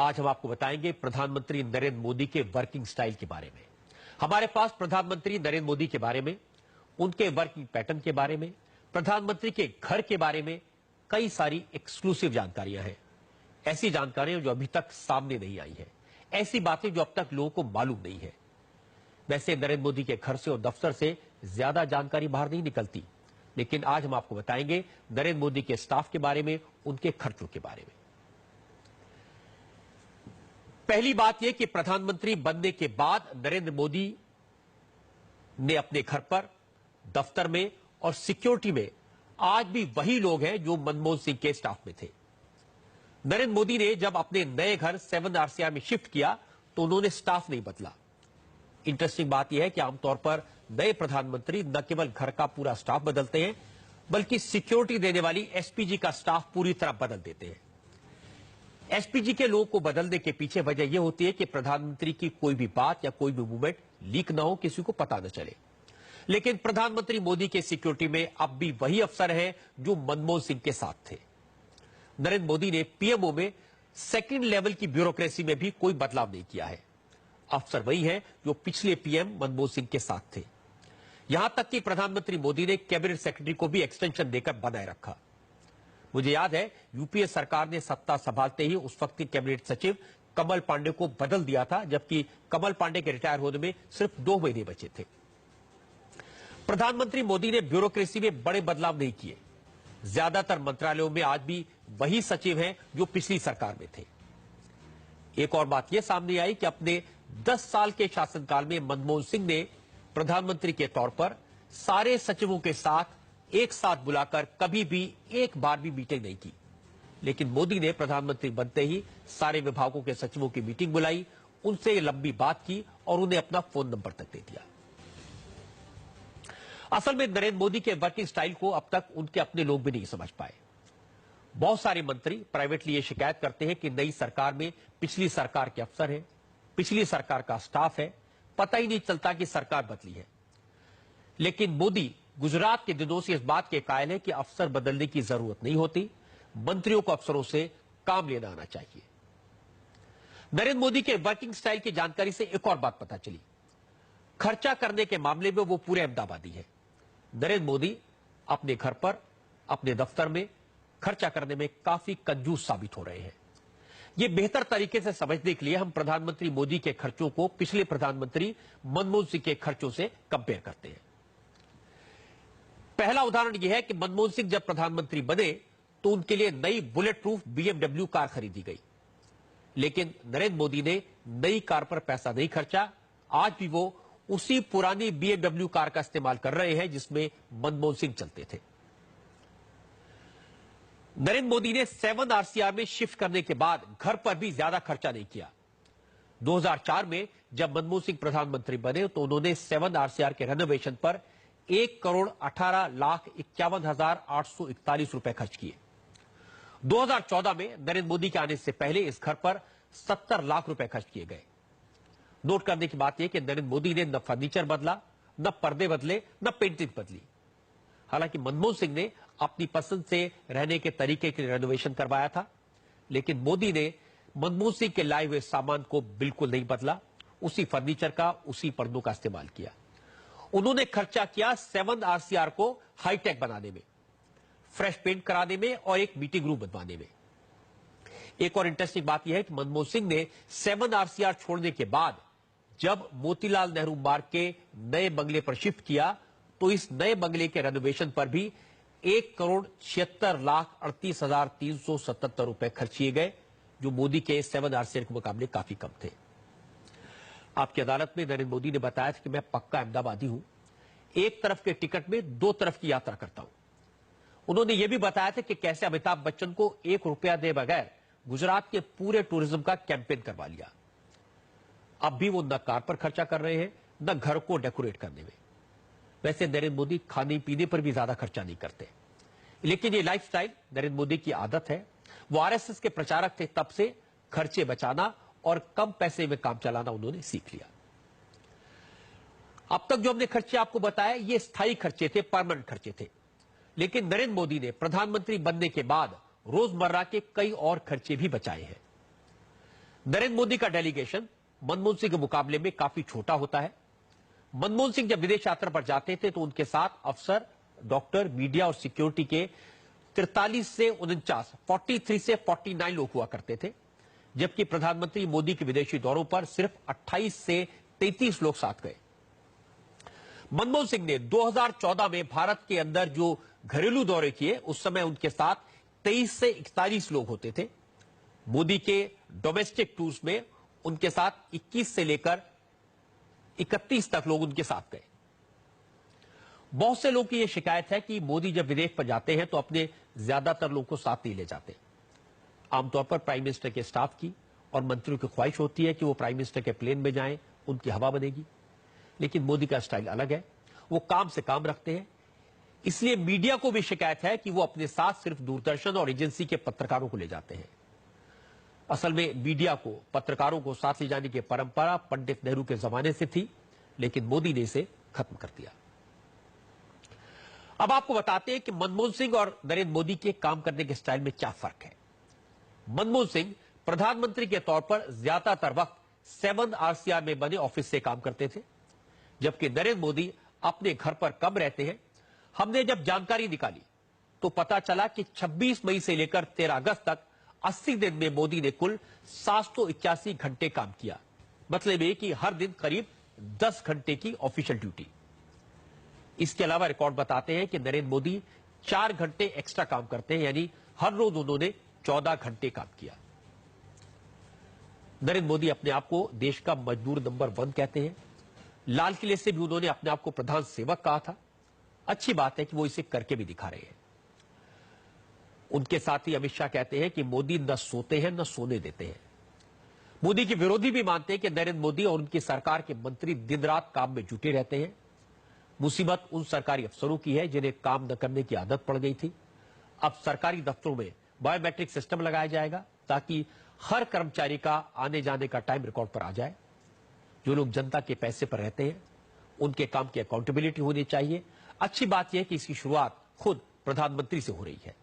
आज हम आपको बताएंगे प्रधानमंत्री नरेंद्र मोदी के वर्किंग स्टाइल के बारे में। हमारे पास प्रधानमंत्री नरेंद्र मोदी के बारे में, उनके वर्किंग पैटर्न के बारे में, प्रधानमंत्री के घर के बारे में कई सारी एक्सक्लूसिव जानकारियां हैं। ऐसी जानकारियां जो अभी तक सामने नहीं आई है, ऐसी बातें जो अब तक लोगों को मालूम नहीं है। वैसे नरेंद्र मोदी के घर से और दफ्तर से ज्यादा जानकारी बाहर नहीं निकलती, लेकिन आज हम आपको बताएंगे नरेंद्र मोदी के स्टाफ के बारे में, उनके खर्चों के बारे में। पहली बात यह कि प्रधानमंत्री बनने के बाद नरेंद्र मोदी ने अपने घर पर, दफ्तर में और सिक्योरिटी में आज भी वही लोग हैं जो मनमोहन सिंह के स्टाफ में थे। नरेंद्र मोदी ने जब अपने नए घर 7 आरसीआर में शिफ्ट किया तो उन्होंने स्टाफ नहीं बदला। इंटरेस्टिंग बात यह है कि आमतौर पर नए प्रधानमंत्री न केवल घर का पूरा स्टाफ बदलते हैं, बल्कि सिक्योरिटी देने वाली एसपीजी का स्टाफ पूरी तरह बदल देते हैं। एसपीजी के लोगों को बदलने के पीछे वजह यह होती है कि प्रधानमंत्री की कोई भी बात या कोई भी मूवमेंट लीक ना हो, किसी को पता न चले। लेकिन प्रधानमंत्री मोदी के सिक्योरिटी में अब भी वही अफसर हैं जो मनमोहन सिंह के साथ थे। नरेंद्र मोदी ने पीएमओ में सेकंड लेवल की ब्यूरोक्रेसी में भी कोई बदलाव नहीं किया है। अफसर वही है जो पिछले पीएम मनमोहन सिंह के साथ थे। यहां तक कि प्रधानमंत्री मोदी ने कैबिनेट सेक्रेटरी को भी एक्सटेंशन देकर बनाए रखा। मुझे याद है यूपीए सरकार ने सत्ता संभालते ही उस वक्त के कैबिनेट सचिव कमल पांडे को बदल दिया था, जबकि कमल पांडे के रिटायर होने में सिर्फ 2 महीने बचे थे। प्रधानमंत्री मोदी ने ब्यूरोक्रेसी में बड़े बदलाव नहीं किए। ज्यादातर मंत्रालयों में आज भी वही सचिव हैं जो पिछली सरकार में थे। एक और बात यह सामने आई कि अपने 10 साल के शासनकाल में मनमोहन सिंह ने प्रधानमंत्री के तौर पर सारे सचिवों के साथ एक साथ बुलाकर कभी भी एक बार भी मीटिंग नहीं की। लेकिन मोदी ने प्रधानमंत्री बनते ही सारे विभागों के सचिवों की मीटिंग बुलाई, उनसे लंबी बात की और उन्हें अपना फोन नंबर तक दे दिया। असल में नरेंद्र मोदी के वर्किंग स्टाइल को अब तक उनके अपने लोग भी नहीं समझ पाए। बहुत सारे मंत्री प्राइवेटली ये शिकायत करते हैं कि नई सरकार में पिछली सरकार के अफसर हैं, पिछली सरकार का स्टाफ है, पता ही नहीं चलता कि सरकार बदली है। लेकिन मोदी गुजरात के दिनों से इस बात के कायल है कि अफसर बदलने की जरूरत नहीं होती, मंत्रियों को अफसरों से काम लेना आना चाहिए। नरेंद्र मोदी के वर्किंग स्टाइल की जानकारी से एक और बात पता चली। खर्चा करने के मामले में वो पूरे अहमदाबादी है। नरेंद्र मोदी अपने घर पर, अपने दफ्तर में खर्चा करने में काफी कंजूस साबित हो रहे हैं। ये बेहतर तरीके से समझने के लिए हम प्रधानमंत्री मोदी के खर्चों को पिछले प्रधानमंत्री मनमोहन सिंह के खर्चों से कंपेयर करते हैं। पहला उदाहरण यह है कि मनमोहन सिंह जब प्रधानमंत्री बने तो उनके लिए नई बुलेट प्रूफ बीएमडब्ल्यू कार खरीदी गई। लेकिन नरेंद्र मोदी ने नई कार पर पैसा नहीं खर्चा। आज भी वो उसी पुरानी बीएमडब्ल्यू कार का इस्तेमाल कर रहे हैं जिसमें मनमोहन सिंह चलते थे। नरेंद्र मोदी ने 7 आरसीआर में शिफ्ट करने के बाद घर पर भी ज्यादा खर्चा नहीं किया। 2004 में जब मनमोहन सिंह प्रधानमंत्री बने तो उन्होंने 7 आरसीआर के रेनोवेशन पर 1,18,51,841 रुपए खर्च किए। 2014 में नरेंद्र मोदी के आने से पहले इस घर पर 70 लाख रुपए खर्च किए गए। नोट करने की बात यह कि नरेंद्र मोदी ने न फर्नीचर बदला, न पर्दे बदले, न पेंटिंग बदली। हालांकि मनमोहन सिंह ने अपनी पसंद से रहने के तरीके के रेनोवेशन करवाया था, लेकिन मोदी ने मनमोहन सिंह के लाए हुए सामान को बिल्कुल नहीं बदला। उसी फर्नीचर का, उसी पर्दों का इस्तेमाल किया। उन्होंने खर्चा किया 7 आरसीआर को हाईटेक बनाने में, फ्रेश पेंट कराने में और एक मीटिंग रूम बनवाने में। एक और इंटरेस्टिंग बात यह है कि मनमोहन सिंह ने 7 आरसीआर छोड़ने के बाद जब मोतीलाल नेहरू मार्ग के नए बंगले पर शिफ्ट किया तो इस नए बंगले के रेनोवेशन पर भी 1,76,38,377 रुपए खर्च किए गए, जो मोदी के 7 आरसीआर के मुकाबले काफी कम थे। आपकी अदालत में नरेंद्र मोदी ने बताया था कि मैं पक्का अहमदाबादी हूं, एक तरफ के टिकट में 2 तरफ की यात्रा करता हूं। उन्होंने यह भी बताया था कि कैसे अमिताभ बच्चन को 1 रुपया दे बगैर गुजरात के पूरे टूरिज्म का कैंपेन करवा लिया। अब भी वो न कार पर खर्चा कर रहे हैं, न घर को डेकोरेट करने में। वैसे नरेंद्र मोदी खाने पीने पर भी ज्यादा खर्चा नहीं करते, लेकिन ये लाइफस्टाइल नरेंद्र मोदी की आदत है। वो आरएसएस के प्रचारक थे, तब से खर्चे बचाना और कम पैसे में काम चलाना उन्होंने सीख लिया। अब तक जो हमने खर्चे आपको बताए ये स्थायी खर्चे थे, परमानेंट खर्चे थे। लेकिन नरेंद्र मोदी ने प्रधानमंत्री बनने के बाद रोजमर्रा के कई और खर्चे भी बचाए हैं। नरेंद्र मोदी का डेलीगेशन मनमोहन सिंह के मुकाबले में काफी छोटा होता है। मनमोहन सिंह जब विदेश यात्रा पर जाते थे तो उनके साथ अफसर, डॉक्टर, मीडिया और सिक्योरिटी के 43 से 49 लोग हुआ करते थे, जबकि प्रधानमंत्री मोदी के विदेशी दौरों पर सिर्फ 28 से 33 लोग साथ गए। मनमोहन सिंह ने 2014 में भारत के अंदर जो घरेलू दौरे किए, उस समय उनके साथ 23 से 41 लोग होते थे। मोदी के डोमेस्टिक टूर्स में उनके साथ 21 से लेकर 31 तक लोग उनके साथ गए। बहुत से लोगों की यह शिकायत है कि मोदी जब विदेश पर जाते हैं तो अपने ज्यादातर लोगों को साथ नहीं ले जाते। आमतौर पर प्राइम मिनिस्टर के स्टाफ की और मंत्रियों की ख्वाहिश होती है कि वो प्राइम मिनिस्टर के प्लेन में जाएं, उनकी हवा बनेगी। लेकिन मोदी का स्टाइल अलग है, वो काम से काम रखते हैं। इसलिए मीडिया को भी शिकायत है कि वो अपने साथ सिर्फ दूरदर्शन और एजेंसी के पत्रकारों को ले जाते हैं। असल में मीडिया को, पत्रकारों को साथ ले जाने की परंपरा पंडित नेहरू के जमाने से थी, लेकिन मोदी ने इसे खत्म कर दिया। अब आपको बताते हैं कि मनमोहन सिंह और नरेंद्र मोदी के काम करने के स्टाइल में क्या फर्क है। मनमोहन सिंह प्रधानमंत्री के तौर पर ज्यादातर वक्त 7 RCR में बने ऑफिस से काम करते थे, जबकि नरेंद्र मोदी अपने घर पर कम रहते हैं। हमने जब जानकारी निकाली तो पता चला कि 26 मई से लेकर 13 अगस्त तक 80 दिन में मोदी ने कुल 781 घंटे काम किया। मतलब ये कि हर दिन करीब 10 घंटे की ऑफिशियल ड्यूटी। इसके अलावा रिकॉर्ड बताते हैं कि नरेंद्र मोदी 4 घंटे एक्स्ट्रा काम करते हैं, यानी हर रोज उन्होंने 14 घंटे काम किया। नरेंद्र मोदी अपने आप को देश का मजदूर नंबर 1 कहते हैं। लाल किले से भी उन्होंने अपने आप को प्रधान सेवक कहा था। अच्छी बात है कि वो इसे करके भी दिखा रहे हैं। उनके साथ ही अमित शाह कहते हैं कि मोदी न सोते हैं न सोने देते हैं। मोदी के विरोधी भी मानते हैं कि नरेंद्र मोदी और उनकी सरकार के मंत्री दिन रात काम में जुटे रहते हैं। मुसीबत उन सरकारी अफसरों की है जिन्हें काम न करने की आदत पड़ गई थी। अब सरकारी दफ्तरों में बायोमेट्रिक सिस्टम लगाया जाएगा ताकि हर कर्मचारी का आने जाने का टाइम रिकॉर्ड पर आ जाए। जो लोग जनता के पैसे पर रहते हैं उनके काम की अकाउंटेबिलिटी होनी चाहिए। अच्छी बात यह है कि इसकी शुरुआत खुद प्रधानमंत्री से हो रही है।